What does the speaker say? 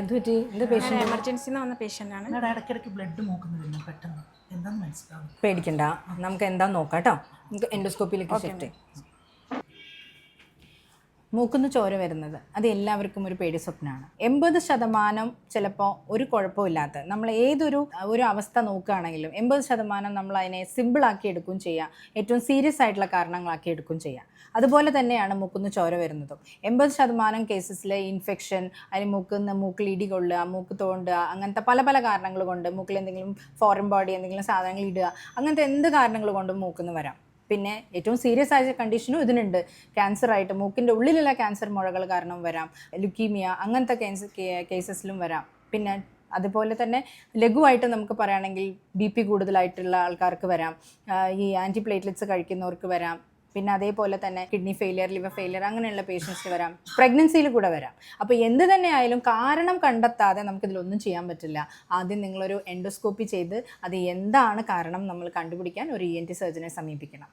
എന്ത് പറ്റി? എന്ത് പേഷ്യൻ്റ്? എമർജൻസിന്ന് വന്ന പേഷ്യൻ്റാണ്. ഇടയ്ക്കിടയ്ക്ക് ബ്ലഡ് നോക്കുന്നില്ല പെട്ടെന്ന്, എന്താന്ന് മനസ്സിലാവും. പേടിക്കണ്ട, നമുക്ക് എന്താന്ന് നോക്കാം കേട്ടോ. നമുക്ക് എൻഡോസ്കോപ്പിയിലേക്ക് ഷിഫ്റ്റ്. മൂക്കുന്ന് ചോര വരുന്നത് അത് എല്ലാവർക്കും ഒരു പേടി സ്വപ്നമാണ്. 80% ചിലപ്പോൾ ഒരു കുഴപ്പമില്ലാത്ത നമ്മൾ ഏതൊരു അവസ്ഥ നോക്കുകയാണെങ്കിലും 80% നമ്മൾ അതിനെ സിമ്പിളാക്കി എടുക്കുകയും ചെയ്യാം, ഏറ്റവും സീരിയസ് ആയിട്ടുള്ള കാരണങ്ങളാക്കി എടുക്കുകയും ചെയ്യാം. അതുപോലെ തന്നെയാണ് മൂക്കുന്ന് ചോര വരുന്നതും. 80% കേസസിൽ ഇൻഫെക്ഷൻ, അതിന് മൂക്കിൽ ഇടി കൊള്ളുക, മൂക്ക് തോണ്ടുക, അങ്ങനത്തെ പല പല കാരണങ്ങൾ കൊണ്ട്, മൂക്കിൽ എന്തെങ്കിലും ഫോറിൻ ബോഡി എന്തെങ്കിലും സാധനങ്ങൾ ഇടുക, അങ്ങനത്തെ എന്ത് കാരണങ്ങൾ കൊണ്ടും മൂക്കുന്ന് വരാം. പിന്നെ ഏറ്റവും സീരിയസ് ആയ കണ്ടീഷനും ഇതിനുണ്ട്. ക്യാൻസറായിട്ട് മൂക്കിൻ്റെ ഉള്ളിലുള്ള ക്യാൻസർ മുഴകൾ കാരണം വരാം, ലുക്കീമിയ അങ്ങനത്തെ കേസസിലും വരാം. പിന്നെ അതുപോലെ തന്നെ ലഘുവായിട്ട് നമുക്ക് പറയുകയാണെങ്കിൽ BP കൂടുതലായിട്ടുള്ള ആൾക്കാർക്ക് വരാം, ഈ ആൻറ്റിപ്ലേറ്റ്ലെറ്റ്സ് കഴിക്കുന്നവർക്ക് വരാം. പിന്നെ അതേപോലെ തന്നെ കിഡ്നി ഫെയിലിയർ, ലിവർ ഫെയിലിയർ അങ്ങനെയുള്ള പേഷ്യൻസിന് വരാം, പ്രഗ്നൻസിയിൽ കൂടെ വരാം. അപ്പോൾ എന്ത് തന്നെ ആയാലും കാരണം കണ്ടെത്താതെ നമുക്കിതിലൊന്നും ചെയ്യാൻ പറ്റില്ല. ആദ്യം നിങ്ങളൊരു എൻഡോസ്കോപ്പി ചെയ്ത് അത് എന്താണ് കാരണം നമ്മൾ കണ്ടുപിടിക്കാൻ ഒരു ENT സർജനെ സമീപിക്കണം.